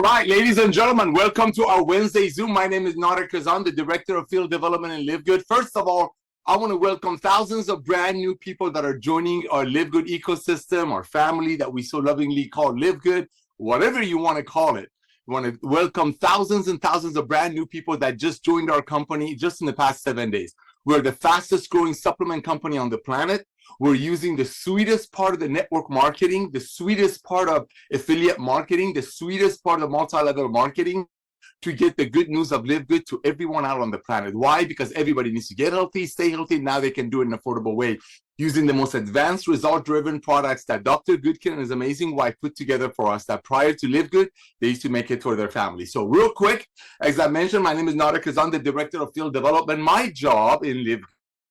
All right, ladies and gentlemen, welcome to our Wednesday Zoom. My name is Nauder Khazan, the Director of Field Development in LiveGood. First of all, I want to welcome thousands of brand new people that are joining our LiveGood ecosystem, our family that we so lovingly call LiveGood, whatever you want to call it. We want to welcome thousands and thousands of brand new people that just joined our company just in the past 7 days. We're the fastest growing supplement company on the planet. We're using the sweetest part of the network marketing, the sweetest part of affiliate marketing, the sweetest part of multi-level marketing to get the good news of LiveGood to everyone out on the planet. Why? Because everybody needs to get healthy, stay healthy. Now they can do it in an affordable way using the most advanced result-driven products that Dr. Goodkin and his amazing wife put together for us that prior to LiveGood, they used to make it for their family. So real quick, as I mentioned, my name is Nauder Khazan, the Director of Field Development. My job in LiveGood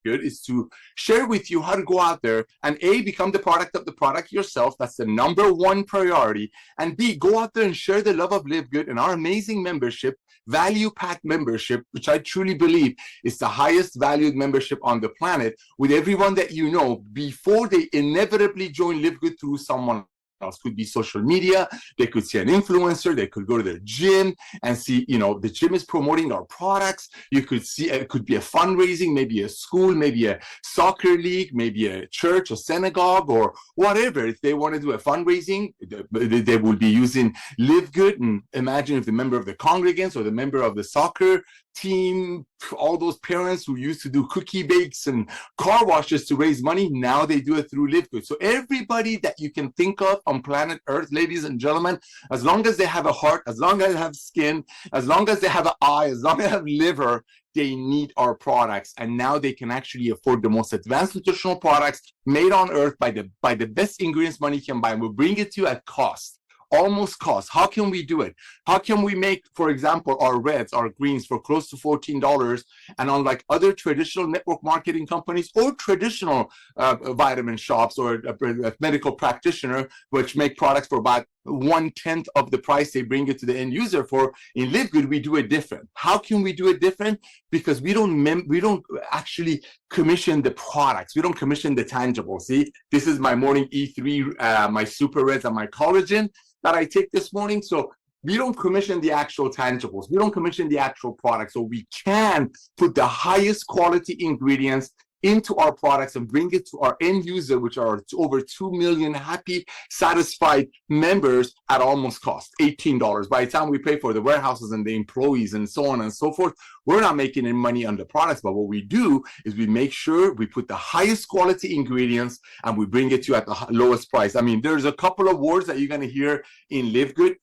is to share with you how to go out there and A, become the product of the product yourself. That's the #1 priority. And B, go out there and share the love of LiveGood and our amazing membership, value pack membership, which I truly believe is the highest valued membership on the planet, with everyone that you know before they inevitably join LiveGood through someone else. Could be social media, they could see an influencer, they could go to their gym and see, the gym is promoting our products. You could see, it could be a fundraising, maybe a school, maybe a soccer league, maybe a church, a synagogue, or whatever. If they want to do a fundraising, they will be using LiveGood. And imagine if the member of the congregants or the member of the soccer team, all those parents who used to do cookie bakes and car washes to raise money, now they do it through LiveGood. So everybody that you can think of on planet Earth, ladies and gentlemen, as long as they have a heart, as long as they have skin, as long as they have an eye, as long as they have liver, they need our products. And now they can actually afford the most advanced nutritional products made on earth by the best ingredients money can buy. And we'll bring it to you at cost. Almost cost. How can we do it? How can we make, for example, our reds, our greens for close to $14, and unlike other traditional network marketing companies or traditional vitamin shops or a medical practitioner, which make products for about 1/10 of the price they bring it to the end user for, in LiveGood, we do it different. How can we do it different? Because we don't actually commission the products. We don't commission the tangibles. See, this is my morning E3, my super reds and my collagen that I take this morning. So we don't commission the actual tangibles. We don't commission the actual products. So we can put the highest quality ingredients into our products and bring it to our end user, which are over 2 million happy, satisfied members at almost cost, $18. By the time we pay for the warehouses and the employees and so on and so forth, we're not making any money on the products, but what we do is we make sure we put the highest quality ingredients and we bring it to you at the lowest price. I mean, there's a couple of words that you're going to hear in LiveGood.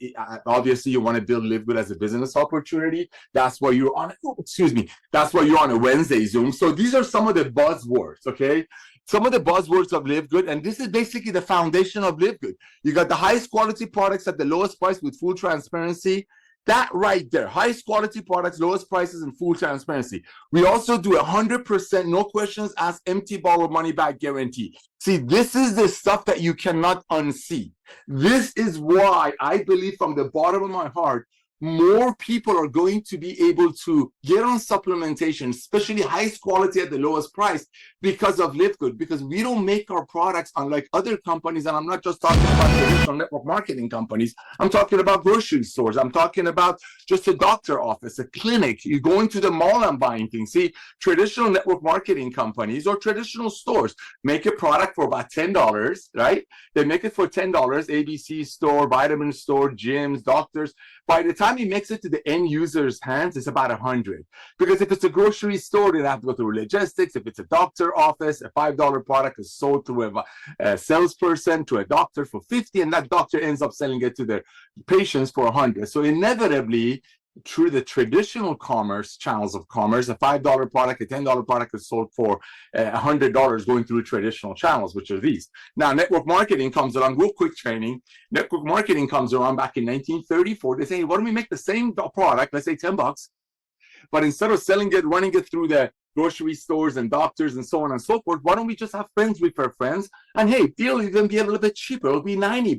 Obviously, you want to build LiveGood as a business opportunity. That's why you're on, that's why you're on a Wednesday Zoom. So these are some of the buzzwords, okay? Some of the buzzwords of LiveGood, and this is basically the foundation of LiveGood. You got the highest quality products at the lowest price with full transparency. That right there, highest quality products, lowest prices, and full transparency. We also do 100% no questions asked, empty bottle money back guarantee. See, this is the stuff that you cannot unsee. This is why I believe from the bottom of my heart, more people are going to be able to get on supplementation, especially highest quality at the lowest price, because of LiveGood, because we don't make our products unlike other companies. And I'm not just talking about traditional network marketing companies. I'm talking about grocery stores. I'm talking about just a doctor office, a clinic. You go into the mall and buying things. See, traditional network marketing companies or traditional stores make a product for about $10, right? They make it for $10, ABC store, vitamin store, gyms, doctors. By the time he makes it to the end user's hands, it's about 100. Because if it's a grocery store, they have to go through logistics. If it's a doctor office, a $5 product is sold through a salesperson to a doctor for 50, and that doctor ends up selling it to their patients for 100. So inevitably, through the traditional commerce channels of commerce, a $5 product, a $10 product is sold for $100 going through traditional channels, which are these. Now, network marketing comes along, real quick training. Network marketing comes around back in 1934. They say, why don't we make the same product, let's say $10, but instead of selling it, running it through the grocery stores and doctors and so on and so forth, why don't we just have friends refer friends? And hey, deal will even be a little bit cheaper. It'll be $90.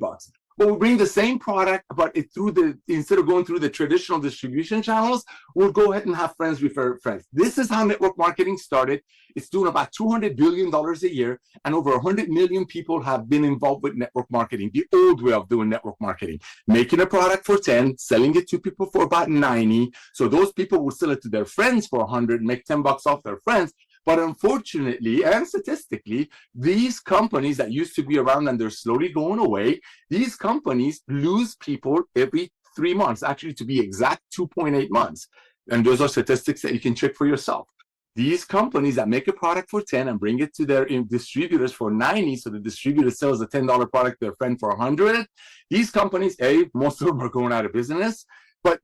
But we'll bring the same product, but instead of going through the traditional distribution channels, we'll go ahead and have friends refer friends. This is how network marketing started. It's doing about $200 billion a year, and over 100 million people have been involved with network marketing, the old way of doing network marketing, making a product for 10, selling it to people for about 90. So those people will sell it to their friends for 100, make 10 bucks off their friends. But unfortunately and statistically, these companies that used to be around and they're slowly going away, these companies lose people every 3 months, actually to be exact, 2.8 months. And those are statistics that you can check for yourself. These companies that make a product for 10 and bring it to their distributors for 90, so the distributor sells a $10 product to their friend for 100, these companies, most of them are going out of business. But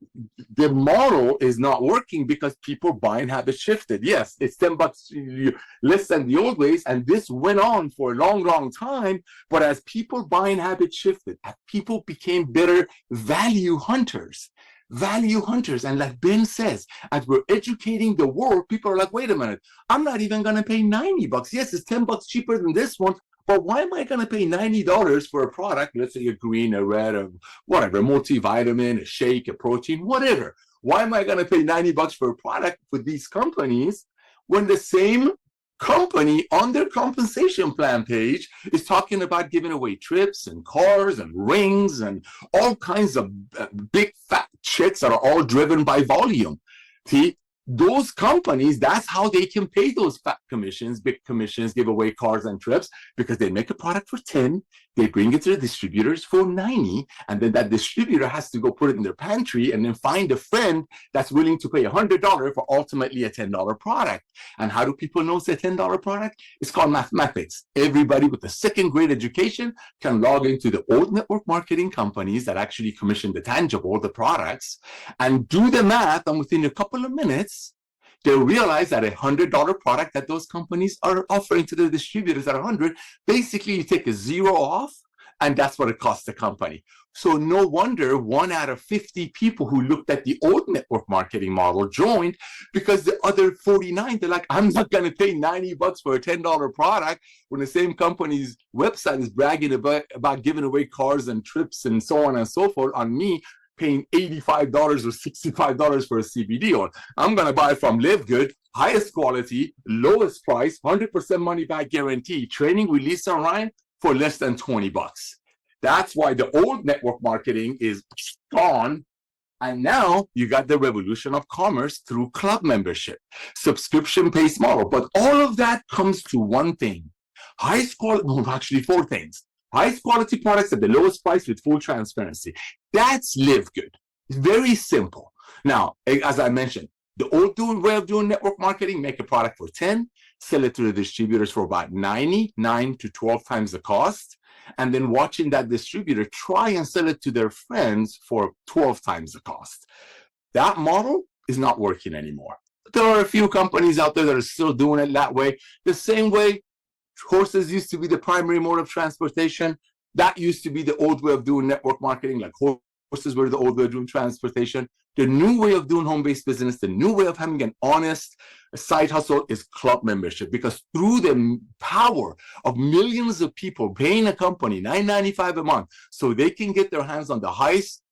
the model is not working because people buying habits shifted. Yes, it's 10 bucks less than the old ways, and this went on for a long, long time. But as people buying habits shifted, people became better value hunters. And like Ben says, as we're educating the world, people are like, wait a minute, I'm not even going to pay 90 bucks. Yes, it's 10 bucks cheaper than this one. But why am I going to pay $90 for a product, let's say a green, a red, a whatever, a multivitamin, a shake, a protein, whatever? Why am I going to pay 90 bucks for a product with these companies when the same company on their compensation plan page is talking about giving away trips and cars and rings and all kinds of big fat checks that are all driven by volume? See? Those companies, that's how they can pay those fat commissions, big commissions, give away cars and trips, because they make a product for 10, they bring it to the distributors for 90, and then that distributor has to go put it in their pantry and then find a friend that's willing to pay $100 for ultimately a $10 product. And how do people know it's a $10 product? It's called mathematics. Everybody with a second grade education can log into the old network marketing companies that actually commission the tangible, the products, and do the math, and within a couple of minutes, they'll realize that a $100 product that those companies are offering to the distributors at 100, basically you take a zero off, and that's what it costs the company. So no wonder 1 out of 50 people who looked at the old network marketing model joined, because the other 49, they're like, I'm not going to pay 90 bucks for a $10 product when the same company's website is bragging about giving away cars and trips and so on and so forth on me, paying $85 or $65 for a CBD oil. I'm going to buy from LiveGood, highest quality, lowest price, 100% money back guarantee, training with Lisa and Ryan for less than 20 bucks. That's why the old network marketing is gone. And now you got the revolution of commerce through club membership, subscription-based model. But all of that comes to one thing. Highest quality, well, actually 4 things. Highest quality products at the lowest price with full transparency. That's LiveGood. It's very simple. Now, as I mentioned, the old way of doing network marketing, make a product for 10, sell it to the distributors for about 9 to 12 times the cost, and then watching that distributor try and sell it to their friends for 12 times the cost. That model is not working anymore. There are a few companies out there that are still doing it that way. The same way horses used to be the primary mode of transportation. That used to be the old way of doing network marketing, like horses were the old way of doing transportation. The new way of doing home-based business, the new way of having an honest side hustle is club membership, because through the power of millions of people paying a company $9.95 a month so they can get their hands on the highest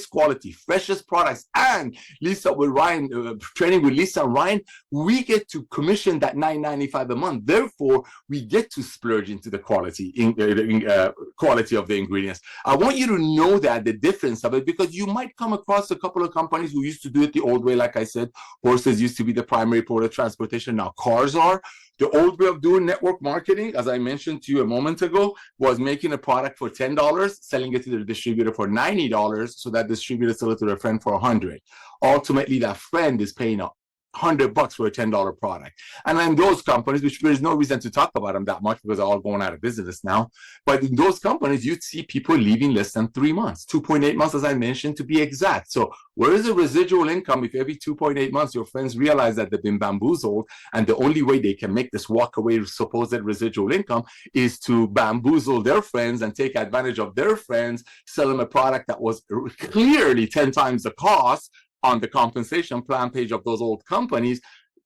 quality, freshest products, and Lisa with Ryan, training with Lisa and Ryan, we get to commission that $9.95 a month. Therefore, we get to splurge into the quality of the ingredients. I want you to know that the difference of it, because you might come across a couple of companies who used to do it the old way. Like I said, horses used to be the primary port of transportation. Now cars are. The old way of doing network marketing, as I mentioned to you a moment ago, was making a product for $10, selling it to the distributor for $90, so that distributor sells it to their friend for $100. Ultimately, that friend is paying $100 for a $10 product. And then those companies, which there's no reason to talk about them that much because they're all going out of business now, but in those companies, you'd see people leaving less than 3 months, 2.8 months, as I mentioned, to be exact. So where is the residual income if every 2.8 months your friends realize that they've been bamboozled, and the only way they can make this walk away supposed residual income is to bamboozle their friends and take advantage of their friends, sell them a product that was clearly 10 times the cost on the compensation plan page of those old companies.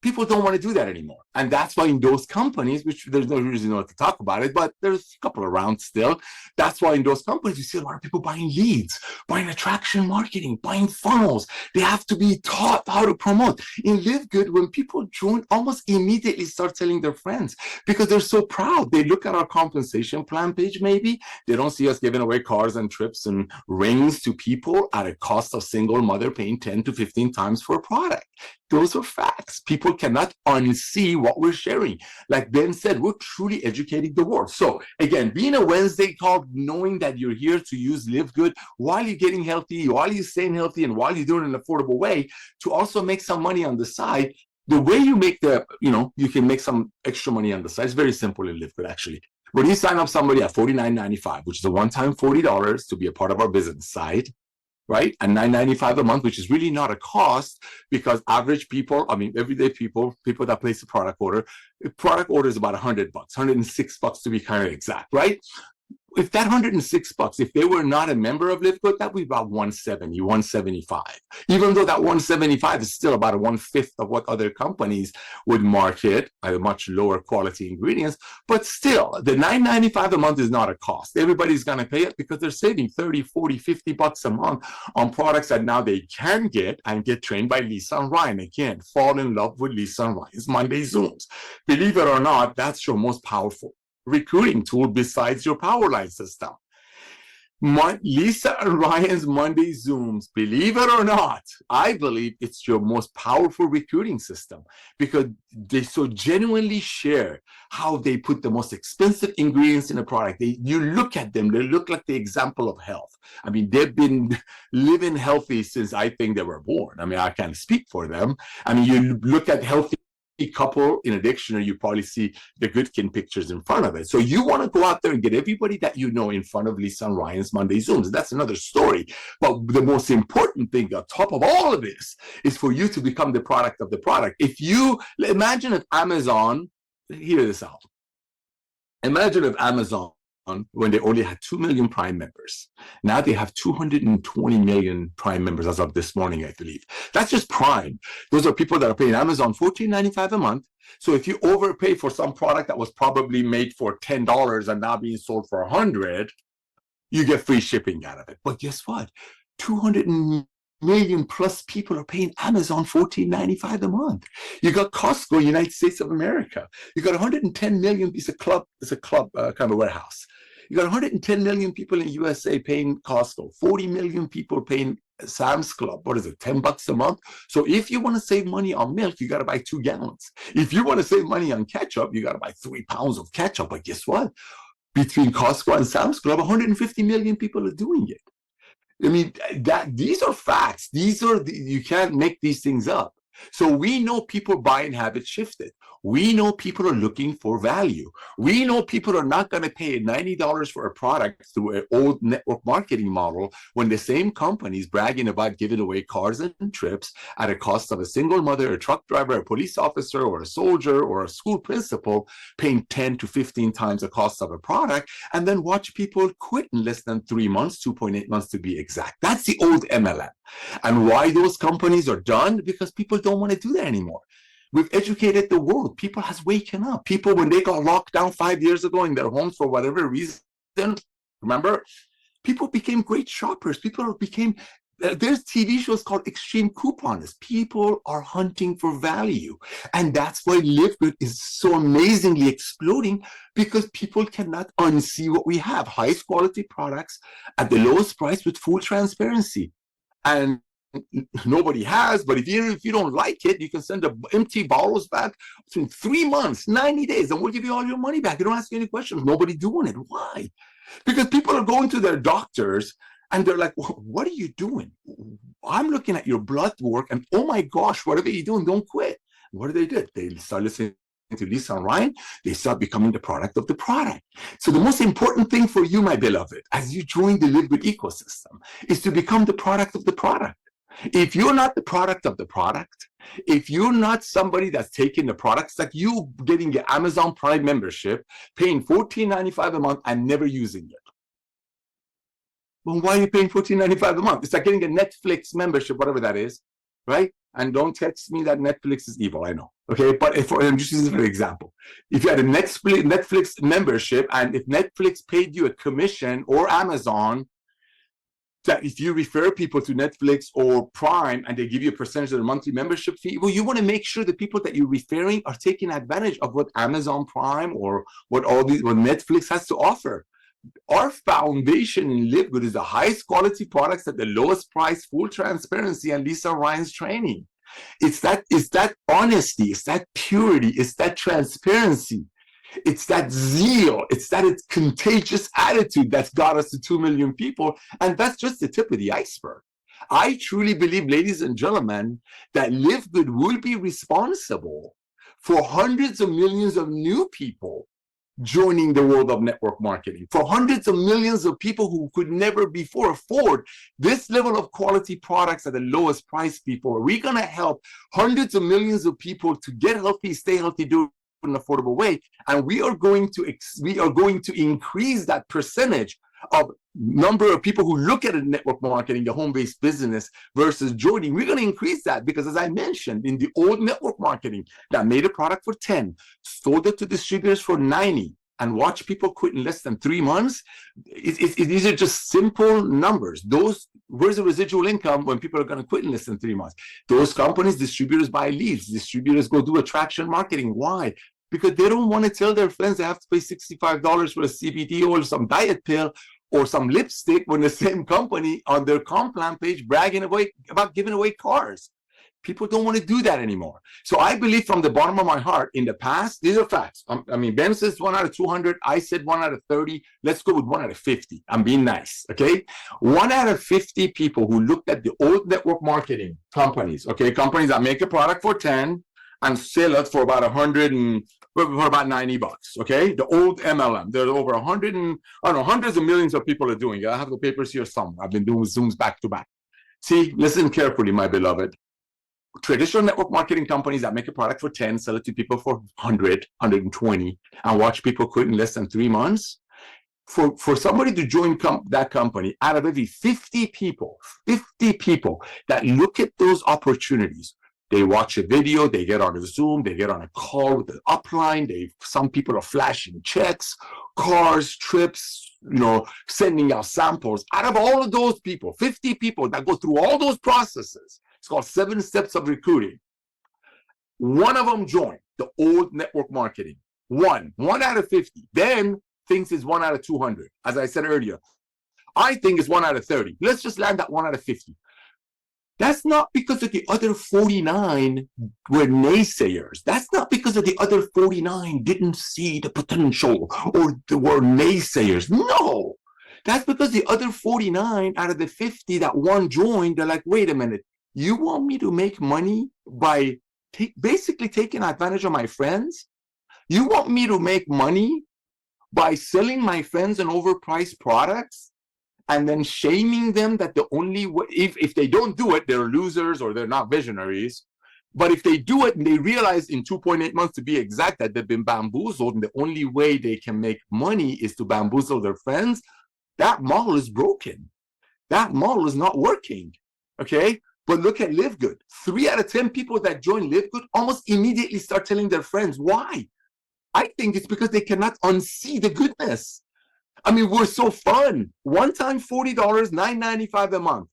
People don't want to do that anymore. And that's why in those companies, which there's no reason not to talk about it, but there's a couple around still. That's why in those companies, you see a lot of people buying leads, buying attraction marketing, buying funnels. They have to be taught how to promote. In LiveGood, when people join, almost immediately start telling their friends because they're so proud. They look at our compensation plan page, maybe. They don't see us giving away cars and trips and rings to people at a cost of single mother paying 10 to 15 times for a product. Those are facts. People cannot unsee what we're sharing. Like Ben said, we're truly educating the world. So again, being a Wednesday call, knowing that you're here to use LiveGood while you're getting healthy, while you're staying healthy, and while you're doing it in an affordable way to also make some money on the side. The way you make you can make some extra money on the side. It's very simple in LiveGood, actually. When you sign up somebody at $49.95, which is a one-time $40 to be a part of our business side, right? And $9.95 a month, which is really not a cost because average people, everyday people that place a product order is about $100, $106 to be kind of exact, right? If that $106, if they were not a member of LiveGood, that would be about $170, $175. Even though that $175 is still about 1/5 of what other companies would market at a much lower quality ingredients, but still, the $9.95 a month is not a cost. Everybody's going to pay it because they're saving $30, $40, $50 a month on products that now they can get and get trained by Lisa and Ryan. Again, fall in love with Lisa and Ryan's Monday Zooms. Believe it or not, that's your most powerful recruiting tool besides your Powerline system. Lisa and Ryan's Monday Zooms, believe it or not, I believe it's your most powerful recruiting system because they so genuinely share how they put the most expensive ingredients in a product. You look at them, they look like the example of health. They've been living healthy since I think they were born. I can't speak for them. You look at healthy couple in a dictionary, you probably see the Goodkin pictures in front of it. So you want to go out there and get everybody that you know in front of Lisa and Ryan's Monday Zooms. That's another story. But the most important thing on top of all of this is for you to become the product of the product. Imagine if Amazon, hear this out. Imagine if Amazon, when they only had 2 million Prime members. Now they have 220 million Prime members as of this morning, I believe. That's just Prime. Those are people that are paying Amazon $14.95 a month. So if you overpay for some product that was probably made for $10 and now being sold for $100, you get free shipping out of it. But guess what? 200 million plus people are paying Amazon $14.95 a month. You got Costco, United States of America. You got 110 million. It's a club kind of warehouse. You got 110 million people in USA paying Costco, 40 million people paying Sam's Club. What is it, $10 a month? So if you want to save money on milk, you got to buy 2 gallons. If you want to save money on ketchup, you got to buy 3 pounds of ketchup. But guess what? Between Costco and Sam's Club, 150 million people are doing it. These are facts. You can't make these things up. So we know people buying habits shifted. We know people are looking for value. We know people are not going to pay $90 for a product through an old network marketing model when the same companies bragging about giving away cars and trips at a cost of a single mother, a truck driver, a police officer, or a soldier, or a school principal paying 10 to 15 times the cost of a product, and then watch people quit in less than 3 months, 2.8 months to be exact. That's the old MLM. And why those companies are done? Because people don't want to do that anymore. We've educated the world. People has waken up. People, when they got locked down 5 years ago in their homes for whatever reason, remember, people became great shoppers. There's TV shows called Extreme Couponers. People are hunting for value. And that's why LiveGood is so amazingly exploding, because people cannot unsee what we have. Highest quality products at the lowest price with full transparency. And nobody has, but if you don't like it, you can send the empty bottles back in 3 months, 90 days, and we'll give you all your money back. You don't ask any questions. Nobody doing it. Why? Because people are going to their doctors and they're like, what are you doing? I'm looking at your blood work and oh my gosh, whatever you're doing, don't quit. What do? They start listening to Lisa and Ryan. They start becoming the product of the product. So the most important thing for you, my beloved, as you join the LiveGood ecosystem, is to become the product of the product. If you're not the product of the product, if you're not somebody that's taking the products, like you getting the Amazon Prime membership, paying $14.95 a month and never using it. Well, why are you paying $14.95 a month? It's like getting a Netflix membership, whatever that is, right? And don't text me that Netflix is evil, I know. Okay, but if I'm just using it for an example. If you had a Netflix membership, and if Netflix paid you a commission, or Amazon, that if you refer people to Netflix or Prime and they give you a percentage of the monthly membership fee, well, you want to make sure the people that you're referring are taking advantage of what Amazon Prime or what Netflix has to offer. Our foundation in LiveGood is the highest quality products at the lowest price, full transparency, and Lisa Ryan's training. It's that honesty, it's that purity, it's that transparency. It's that zeal, it's contagious attitude that's got us to 2 million people. And that's just the tip of the iceberg. I truly believe, ladies and gentlemen, that LiveGood will be responsible for hundreds of millions of new people joining the world of network marketing, for hundreds of millions of people who could never before afford this level of quality products at the lowest price. People, we're going to help hundreds of millions of people to get healthy, stay healthy, do an affordable way, and we are going to increase that percentage of number of people who look at a network marketing, the home-based business, versus joining. We're going to increase that because, as I mentioned, in the old network marketing that made a product for 10, sold it to distributors for 90, and watch people quit in less than 3 months. These are just simple numbers. Where's the residual income when people are going to quit in less than 3 months? Those companies, distributors buy leads. Distributors go do attraction marketing. Why? Because they don't want to tell their friends they have to pay $65 for a CBD oil, some diet pill, or some lipstick, when the same company on their comp plan page bragging about giving away cars. People don't want to do that anymore. So I believe from the bottom of my heart, in the past, these are facts. I mean, Ben says 1 out of 200. I said 1 out of 30. Let's go with 1 out of 50. I'm being nice, okay? 1 out of 50 people who looked at the old network marketing companies, okay, companies that make a product for 10 and sell it for about 100 and for about 90 bucks, okay? The old MLM, there's over 100 and, I don't know, hundreds of millions of people are doing it. I have the papers here somewhere. I've been doing Zooms back to back. See, listen carefully, my beloved. Traditional network marketing companies that make a product for 10, sell it to people for 100, 120, and watch people quit in less than 3 months. For somebody to join that company, out of every 50 people that look at those opportunities, they watch a video, they get on a Zoom, they get on a call with the upline, some people are flashing checks, cars, trips, sending out samples. Out of all of those people, 50 people that go through all those processes, it's called 7 steps of recruiting. One of them joined the old network marketing. One out of 50. Ben thinks it's 1 out of 200. As I said earlier, I think it's 1 out of 30. Let's just land at 1 out of 50. That's not because of the other 49 were naysayers. That's not because of the other 49 didn't see the potential or were naysayers. No, that's because the other 49 out of the 50 that one joined, they're like, wait a minute, you want me to make money by basically taking advantage of my friends? You want me to make money by selling my friends an overpriced products? And then shaming them that the only way, if they don't do it, they're losers or they're not visionaries. But if they do it and they realize in 2.8 months to be exact that they've been bamboozled and the only way they can make money is to bamboozle their friends, that model is broken. That model is not working, okay? But look at LiveGood. 3 out of 10 people that join LiveGood almost immediately start telling their friends. Why? I think it's because they cannot unsee the goodness. I mean, we're so fun. One time, $40, $9.95 a month.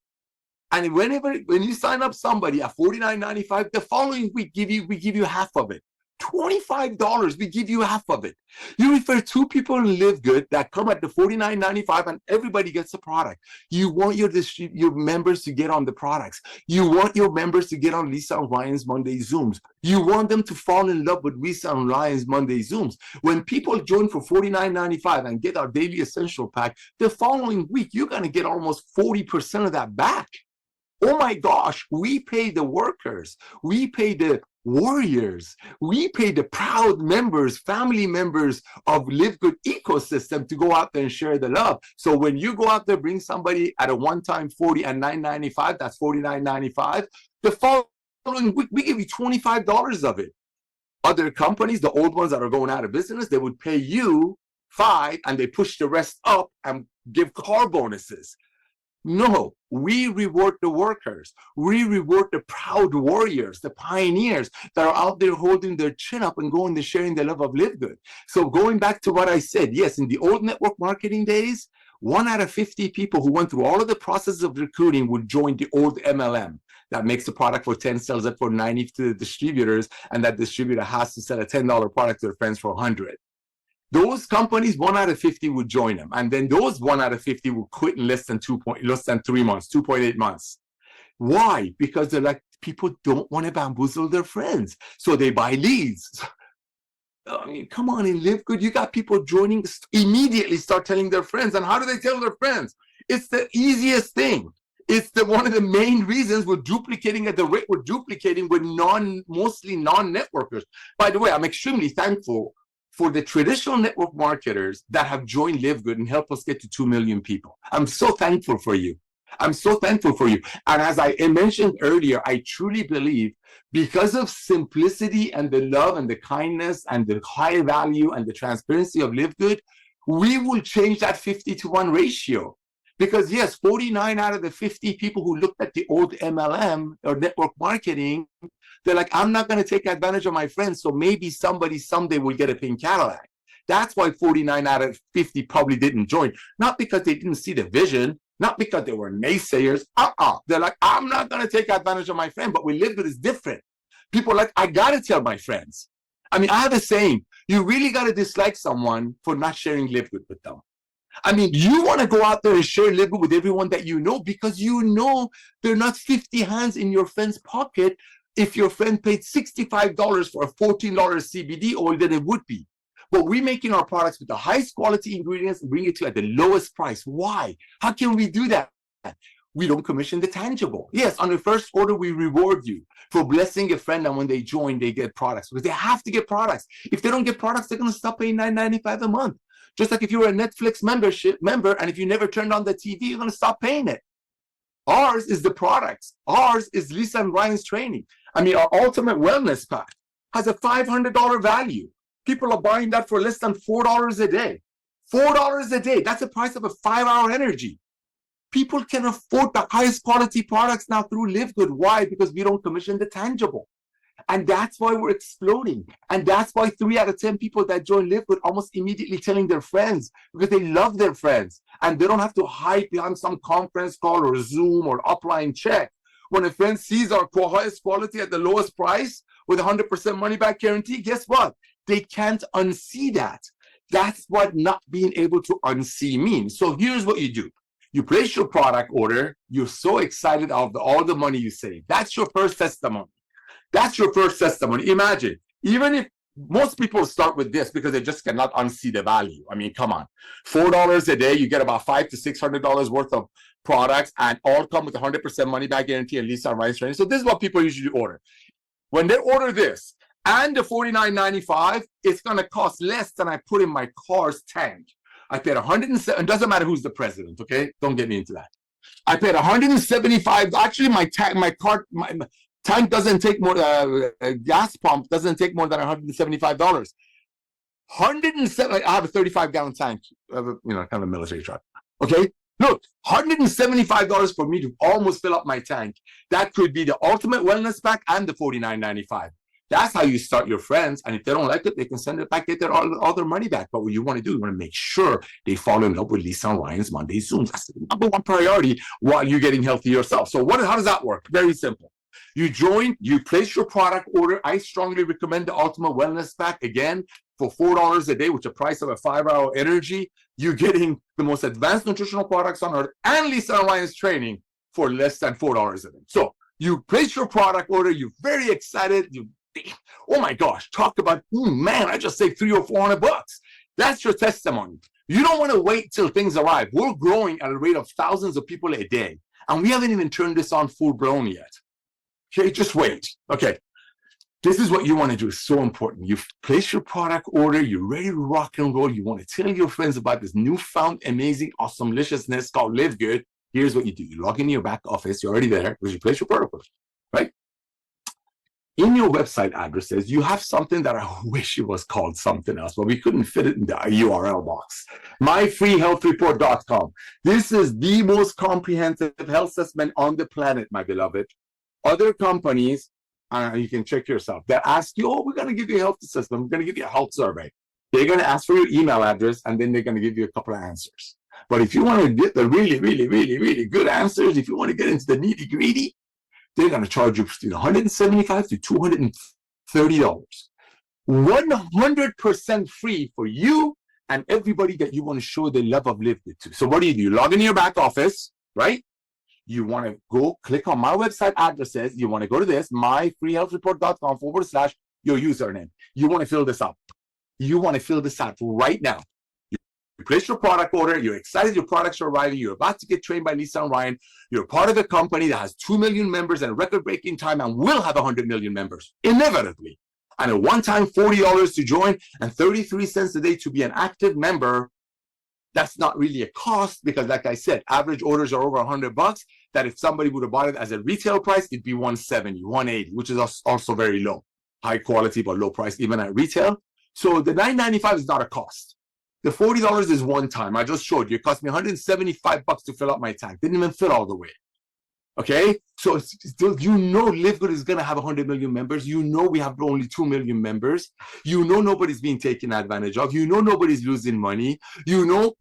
And when you sign up somebody at $49.95, the following week we give you half of it. $25, we give you half of it. You refer 2 people in LiveGood that come at the $49.95 and everybody gets a product. You want your members to get on the products. You want your members to get on Lisa and Ryan's Monday Zooms. You want them to fall in love with Lisa and Ryan's Monday Zooms. When people join for $49.95 and get our daily essential pack, the following week, you're going to get almost 40% of that back. Oh my gosh, we pay the workers. We pay the warriors. We pay the proud members, family members of LiveGood ecosystem to go out there and share the love. So when you go out there, bring somebody at a one-time $40 and $9.95, that's $49.95. The following week, we give you $25 of it. Other companies, the old ones that are going out of business, they would pay you $5 and they push the rest up and give car bonuses. No, we reward the workers. We reward the proud warriors, the pioneers that are out there holding their chin up and going to sharing the love of LiveGood. So going back to what I said, yes, in the old network marketing days, 1 out of 50 people who went through all of the process of recruiting would join the old MLM that makes the product for 10, sells it for 90 to the distributors, and that distributor has to sell a $10 product to their friends for 100. Those companies, 1 out of 50 would join them. And then those 1 out of 50 would quit in less than 3 months, 2.8 months. Why? Because they're like, people don't want to bamboozle their friends. So they buy leads. I mean, come on, in LiveGood, you got people joining, immediately start telling their friends. And how do they tell their friends? It's the easiest thing. It's one of the main reasons we're duplicating at the rate we're duplicating with mostly non-networkers. By the way, I'm extremely thankful for the traditional network marketers that have joined LiveGood and helped us get to 2 million people. I'm so thankful for you. I'm so thankful for you. And as I mentioned earlier, I truly believe because of simplicity and the love and the kindness and the high value and the transparency of LiveGood, we will change that 50-to-1 ratio. Because yes, 49 out of the 50 people who looked at the old MLM or network marketing, they're like, I'm not going to take advantage of my friends, so maybe somebody someday will get a pink Cadillac. That's why 49 out of 50 probably didn't join. Not because they didn't see the vision, not because they were naysayers. They're like, I'm not going to take advantage of my friend, but we live with is different. People are like, I got to tell my friends. I mean, I have a saying, you really got to dislike someone for not sharing LiveGood with them. I mean, you want to go out there and share LiveGood with everyone that you know because you know there are not 50 hands in your friend's pocket if your friend paid $65 for a $14 CBD oil than it would be. But we're making our products with the highest quality ingredients and bring it to you at the lowest price. Why? How can we do that? We don't commission the tangible. Yes, on the first order, we reward you for blessing a friend, and when they join, they get products because they have to get products. If they don't get products, they're going to stop paying $9.95 a month. Just like if you were a Netflix member, and if you never turned on the TV, you're going to stop paying it. Ours is the products. Ours is Lisa and Ryan's training. I mean, our Ultimate Wellness Pack has a $500 value. People are buying that for less than $4 a day. $4 a day. That's the price of a 5-hour energy. People can afford the highest quality products now through LiveGood. Why? Because we don't commission the tangible. And that's why we're exploding. And that's why 3 out of 10 people that join LiveGood almost immediately telling their friends because they love their friends. And they don't have to hide behind some conference call or Zoom or upline check. When a friend sees our highest quality at the lowest price with 100% money back guarantee, guess what? They can't unsee that. That's what not being able to unsee means. So here's what you do. You place your product order. You're so excited of all the money you save. That's your first testimony. That's your first testimony. Imagine, even if most people start with this because they just cannot unsee the value. I mean, come on. $4 a day, you get about $500 to $600 worth of products and all come with 100% money back guarantee and Lisa and Ryan's training. So this is what people usually order. When they order this and the $49.95, it's going to cost less than I put in my car's tank. I paid $107. It doesn't matter who's the president, okay? Don't get me into that. I paid $175. Actually, my tank doesn't take more, gas pump doesn't take more than $175. 107, I have a 35-gallon tank, kind of a military truck. Okay, look, $175 for me to almost fill up my tank. That could be the Ultimate Wellness Pack and the $49.95. That's how you start your friends. And if they don't like it, they can send it back, get all their money back. But what you want to do, you want to make sure they fall in love with Lisa and Ryan's Monday Zooms. That's the #1 priority while you're getting healthy yourself. So how does that work? Very simple. You join, you place your product order. I strongly recommend the Ultimate Wellness Pack. Again, for $4 a day, which is the price of a 5-hour energy, you're getting the most advanced nutritional products on earth and Lisa and Ryan's training for less than $4 a day. So you place your product order. You're very excited. Oh my gosh, talk about, man, I just saved $300 or $400. That's your testimony. You don't want to wait till things arrive. We're growing at a rate of thousands of people a day, and we haven't even turned this on full blown yet. Okay, just wait. Okay, this is what you want to do. It's so important. You place your product order. You're ready to rock and roll. You want to tell your friends about this newfound, amazing, awesomeliciousness called LiveGood. Here's what you do. You log into your back office. You're already there because you place your product order, right? in your website addresses, you have something that I wish it was called something else, but we couldn't fit it in the URL box. myfreehealthreport.com. This is the most comprehensive health assessment on the planet, my beloved. Other companies, you can check yourself, they ask you, oh, we're going to give you a health assessment. We're going to give you a health survey. They're going to ask for your email address, and then they're going to give you a couple of answers. But if you want to get the really, really, really, really good answers, if you want to get into the nitty gritty, they're going to charge you between $175 to $230. 100% free for you and everybody that you want to show the love of LiveGood to. So what do? You log into your back office, right? You want to go click on my website addresses. You want to go to this, myfreehealthreport.com/ your username. You want to fill this up. You want to fill this out right now. You place your product order. You're excited your products are arriving. You're about to get trained by Lisa and Ryan. You're part of a company that has 2 million members and record-breaking time and will have 100 million members, inevitably. And a one-time $40 to join and 33 cents a day to be an active member. That's not really a cost because, like I said, average orders are over $100. That if somebody would have bought it as a retail price, it'd be $170, $180, which is also very low. High quality, but low price, even at retail. So the $9.95 is not a cost. The $40 is one time. I just showed you. It cost me $175 to fill up my tank. Didn't even fill all the way. Okay? So still, you know LiveGood is going to have 100 million members. You know we have only 2 million members. You know nobody's being taken advantage of. You know nobody's losing money. You know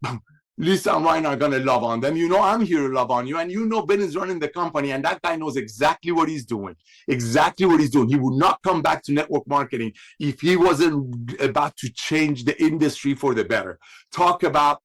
Lisa and Ryan are going to love on them. You know I'm here to love on you. And you know Ben is running the company. And that guy knows exactly what he's doing. Exactly what he's doing. He would not come back to network marketing if he wasn't about to change the industry for the better. Talk about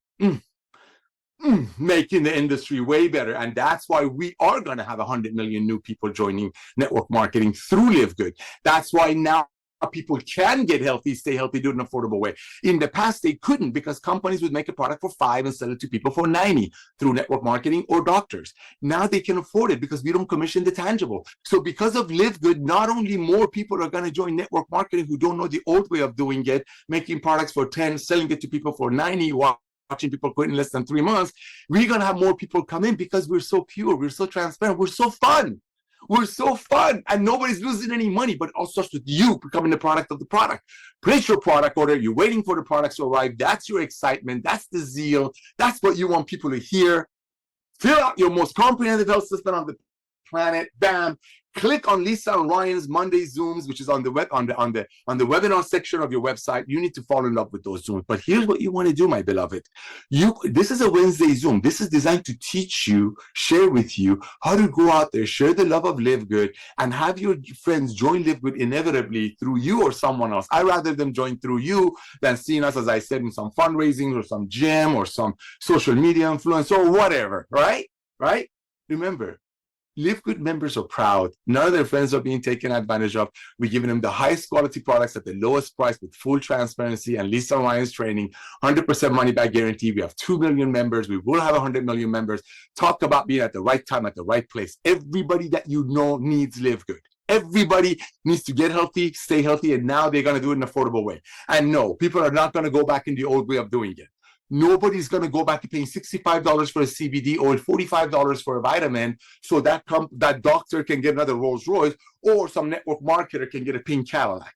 making the industry way better. And that's why we are going to have 100 million new people joining network marketing through LiveGood. That's why now people can get healthy, stay healthy, do it in an affordable way. In the past, they couldn't because companies would make a product for $5 and sell it to people for $90 through network marketing or doctors. Now they can afford it because we don't commission the tangible. So because of LiveGood, not only more people are going to join network marketing who don't know the old way of doing it, making products for 10, selling it to people for 90, watching people quit in less than 3 months, we're going to have more people come in because we're so pure, we're so transparent, we're so fun. We're so fun, and nobody's losing any money, but it all starts with you becoming the product of the product. Place your product order. You're waiting for the products to arrive. That's your excitement. That's the zeal. That's what you want people to hear. Fill out your most comprehensive health system on the planet. Bam. Click on Lisa and Ryan's Monday Zooms, which is on the web on the webinar section of your website. You need to fall in love with those Zooms. But here's what you want to do, my beloved. This is a Wednesday Zoom. This is designed to teach you, share with you how to go out there, share the love of LiveGood, and have your friends join LiveGood inevitably through you or someone else. I rather them join through you than seeing us, as I said, in some fundraising or some gym or some social media influence or whatever. Right? Remember, LiveGood members are proud. None of their friends are being taken advantage of. We're giving them the highest quality products at the lowest price with full transparency and Lisa Ryan's training, 100% money back guarantee. We have 2 million members. We will have 100 million members. Talk about being at the right time, at the right place. Everybody that you know needs LiveGood. Everybody needs to get healthy, stay healthy, and now they're going to do it in an affordable way. And no, people are not going to go back in the old way of doing it. Nobody's going to go back to paying $65 for a CBD or $45 for a vitamin so that doctor can get another Rolls Royce or some network marketer can get a pink Cadillac.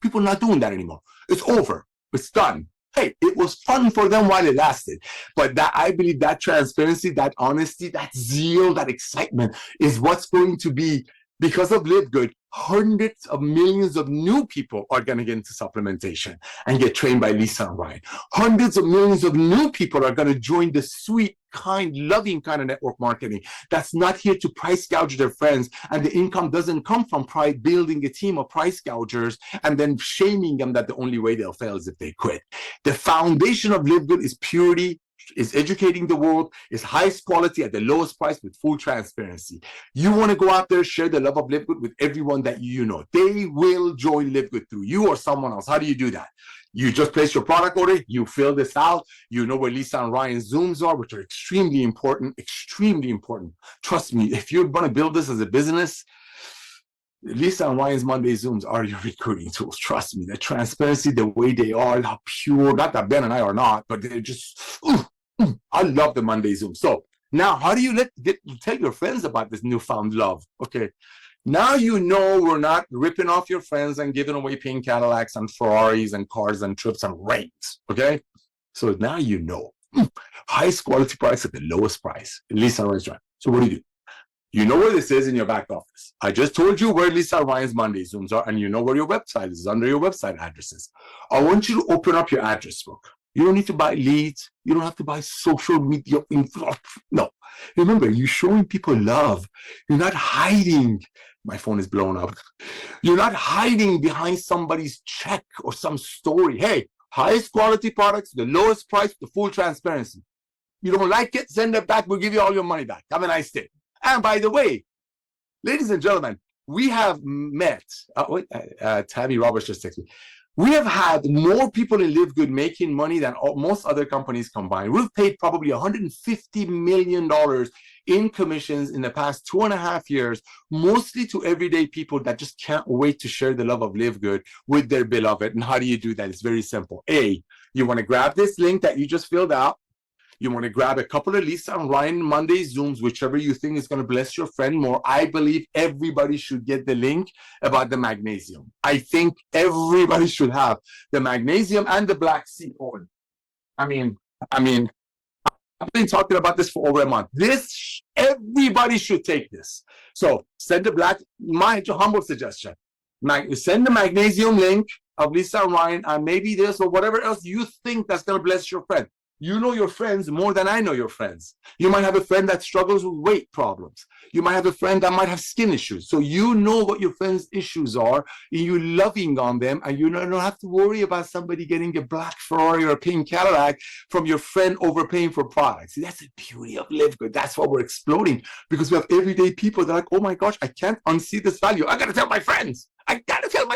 People are not doing that anymore. It's over. It's done. Hey, it was fun for them while it lasted. But I believe that transparency, that honesty, that zeal, that excitement is what's going to be, because of LiveGood, hundreds of millions of new people are going to get into supplementation and get trained by Lisa and Ryan. Hundreds of millions of new people are going to join the sweet, kind, loving kind of network marketing that's not here to price gouge their friends, and the income doesn't come from building a team of price gougers and then shaming them that the only way they'll fail is if they quit. The foundation of LiveGood is purity, is educating the world, is highest quality at the lowest price with full transparency. You want to go out there, share the love of LiveGood with everyone that you know. They will join LiveGood through you or someone else. How do you do that? You just place your product order, you fill this out, you know where Lisa and Ryan's Zooms are, which are extremely important, extremely important. Trust me, if you're going to build this as a business, Lisa and Ryan's Monday Zooms are your recruiting tools. Trust me, the transparency, the way they are, how pure, not that Ben and I are not, but they're just, I love the Monday Zoom. So now, how do you tell your friends about this newfound love? Okay, Now you know we're not ripping off your friends and giving away pink Cadillacs and Ferraris and cars and trips and rings, okay? So now you know. Highest quality price at the lowest price. Lisa Ryan's right. So what do? You know where this is in your back office. I just told you where Lisa Ryan's Monday Zooms are, and you know where your website is, under your website addresses. I want you to open up your address book. You don't need to buy leads. You don't have to buy social media. No. Remember, you're showing people love. You're not hiding. My phone is blown up. You're not hiding behind somebody's check or some story. Hey, highest quality products, the lowest price, the full transparency. You don't like it, send it back. We'll give you all your money back. Have a nice day. And by the way, ladies and gentlemen, we have met, Tammy Roberts just texted me. We have had more people in LiveGood making money than most other companies combined. We've paid probably $150 million in commissions in the past 2.5 years, mostly to everyday people that just can't wait to share the love of LiveGood with their beloved. And how do you do that? It's very simple. A, you want to grab this link that you just filled out. You want to grab a couple of Lisa and Ryan Monday Zooms, whichever you think is going to bless your friend more. I believe everybody should get the link about the magnesium. I think everybody should have the magnesium and the black seed oil. I mean, I've been talking about this for over a month. Everybody should take this. So send my humble suggestion. Send the magnesium link of Lisa and Ryan, and maybe this or whatever else you think that's going to bless your friend. You know your friends more than I know your friends. You might have a friend that struggles with weight problems. You might have a friend that might have skin issues. So you know what your friends' issues are, and you're loving on them, and you don't have to worry about somebody getting a black Ferrari or a pink Cadillac from your friend overpaying for products. See, that's the beauty of LiveGood. That's why we're exploding, because we have everyday people that are like, oh my gosh, I can't unsee this value. I got to tell my friends. I got to tell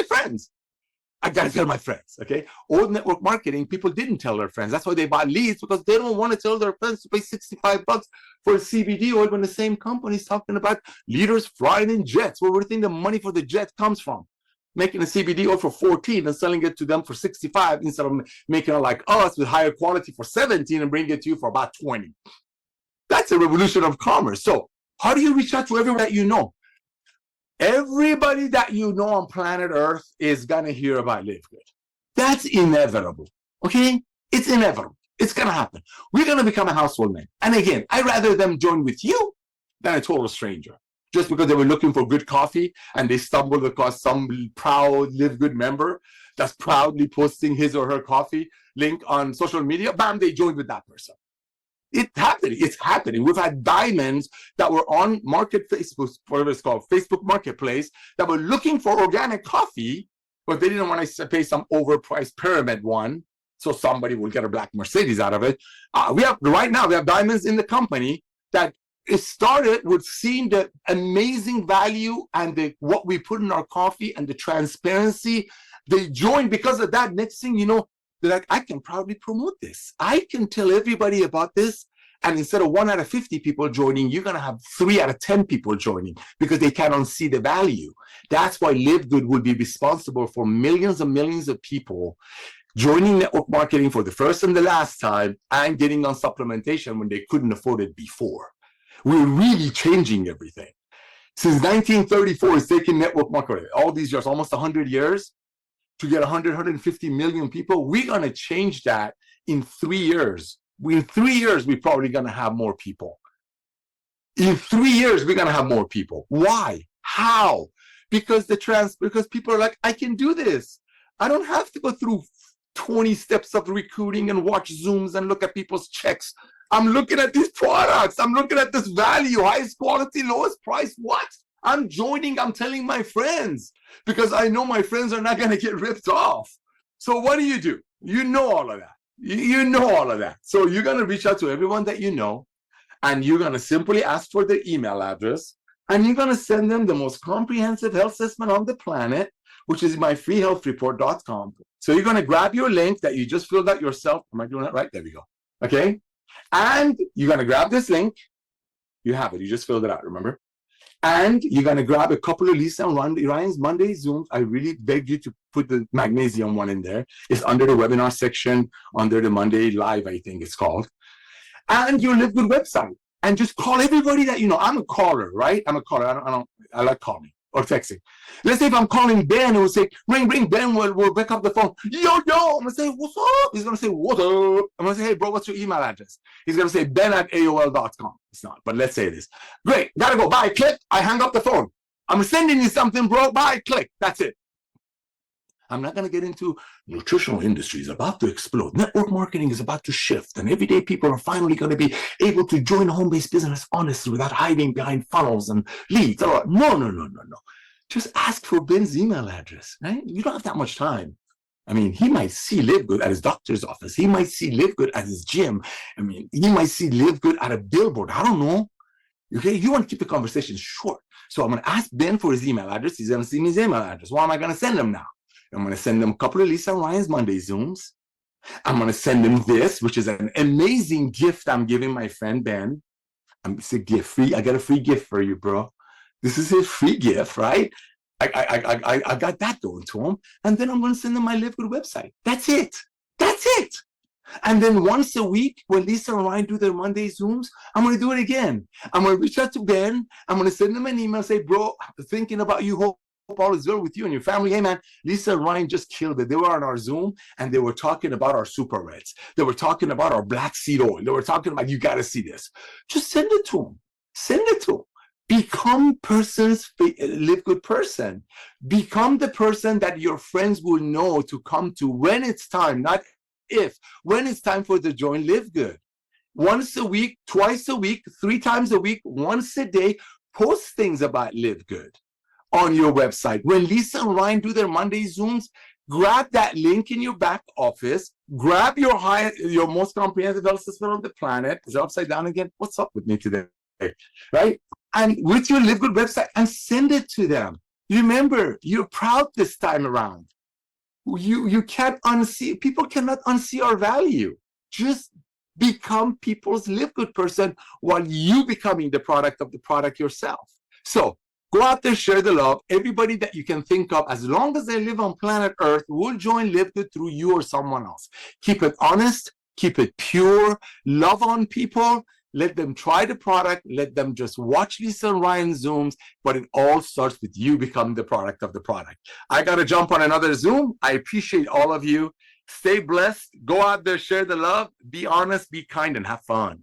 my friends. Okay? Old network marketing, people didn't tell their friends. That's why they buy leads, because they don't want to tell their friends to pay $65 for a CBD oil when the same company is talking about leaders flying in jets. Where we think the money for the jet comes from. Making a CBD oil for 14 and selling it to them for 65 instead of making it like us with higher quality for 17 and bring it to you for about 20. That's a revolution of commerce. So how do you reach out to everyone that you know? Everybody that you know on planet Earth is going to hear about LiveGood. That's inevitable, okay? It's inevitable. It's going to happen. We're going to become a household name. And again, I'd rather them join with you than a total stranger. Just because they were looking for good coffee and they stumbled across some proud LiveGood member that's proudly posting his or her coffee link on social media, bam, they joined with that person. It's happening. We've had diamonds that were on Facebook, whatever it's called, Facebook Marketplace, that were looking for organic coffee, but they didn't want to pay some overpriced pyramid one, so somebody will get a black Mercedes out of it. Right now we have diamonds in the company that it started with seeing the amazing value and what we put in our coffee and the transparency. They joined because of that. Next thing you know, they're like, I can proudly promote this. I can tell everybody about this. And instead of 1 out of 50 people joining, you're going to have 3 out of 10 people joining because they cannot see the value. That's why LiveGood will be responsible for millions and millions of people joining network marketing for the first and the last time and getting on supplementation when they couldn't afford it before. We're really changing everything. Since 1934, it's taken network marketing, all these years, almost 100 years, to get 150 million people. We're going to change that in 3 years. In 3 years, we're probably going to have more people. In 3 years, we're going to have more people. Why? How? Because people are like, I can do this. I don't have to go through 20 steps of recruiting and watch Zooms and look at people's checks. I'm looking at these products. I'm looking at this value, highest quality, lowest price. What? I'm joining. I'm telling my friends because I know my friends are not going to get ripped off. So what do? You know all of that. You know all of that. So you're going to reach out to everyone that you know, and you're going to simply ask for their email address, and you're going to send them the most comprehensive health assessment on the planet, which is myfreehealthreport.com. So you're going to grab your link that you just filled out yourself. Am I doing that right? There we go. Okay. And you're going to grab this link. You have it. You just filled it out, remember? And you're going to grab a couple of Lisa and Ryan's Monday Zooms. I really beg you to put the magnesium one in there. It's under the webinar section, under the Monday Live, I think it's called. And your LiveGood website. And just call everybody that you know. I'm a caller, right? I'm a caller. I like calling. or texting. Let's say if I'm calling Ben, it will say, ring, Ben will pick up the phone. Yo, I'm going to say, what's up? He's going to say, what up? I'm going to say, hey, bro, what's your email address? He's going to say, ben@aol.com. It's not, but let's say it is. Great, got to go. Bye, click. I hang up the phone. I'm sending you something, bro. Bye, click. That's it. I'm not going to get into nutritional industry is about to explode. Network marketing is about to shift. And everyday people are finally going to be able to join home-based business honestly without hiding behind funnels and leads. No. Just ask for Ben's email address, right? You don't have that much time. I mean, he might see LiveGood at his doctor's office. He might see LiveGood at his gym. I mean, he might see LiveGood at a billboard. I don't know. Okay, you want to keep the conversation short. So I'm going to ask Ben for his email address. He's going to send me his email address. What am I going to send him now? I'm going to send them a couple of Lisa and Ryan's Monday Zooms. I'm going to send them this, which is an amazing gift I'm giving my friend Ben. It's a gift free. I got a free gift for you, bro. This is a free gift, right? I got that going to him. And then I'm going to send them my LiveGood website. That's it. And then once a week, when Lisa and Ryan do their Monday Zooms, I'm going to do it again. I'm going to reach out to Ben. I'm going to send them an email, say, bro, thinking about you. Hope all is well with you and your family. Hey, man, Lisa and Ryan just killed it. They were on our Zoom, and they were talking about our super reds. They were talking about our black seed oil. They were talking about, you got to see this. Just send it to them. Become person's LiveGood person. Become the person that your friends will know to come to when it's time, not if, when it's time for the join LiveGood. Once a week, twice a week, 3 times a week, once a day, post things about LiveGood on your website. When Lisa and Ryan do their Monday Zooms, grab that link in your back office, grab your most comprehensive health system on the planet. Is it upside down again? What's up with me today? Right? And with your LiveGood website, and send it to them. Remember, you're proud this time around. You can't unsee, people cannot unsee our value. Just become people's LiveGood person while you becoming the product of the product yourself. So go out there, share the love. Everybody that you can think of, as long as they live on planet Earth, will join LiveGood through you or someone else. Keep it honest, keep it pure, love on people. Let them try the product. Let them just watch Lisa and Ryan Zooms, but it all starts with you becoming the product of the product. I got to jump on another Zoom. I appreciate all of you. Stay blessed. Go out there, share the love. Be honest, be kind, and have fun.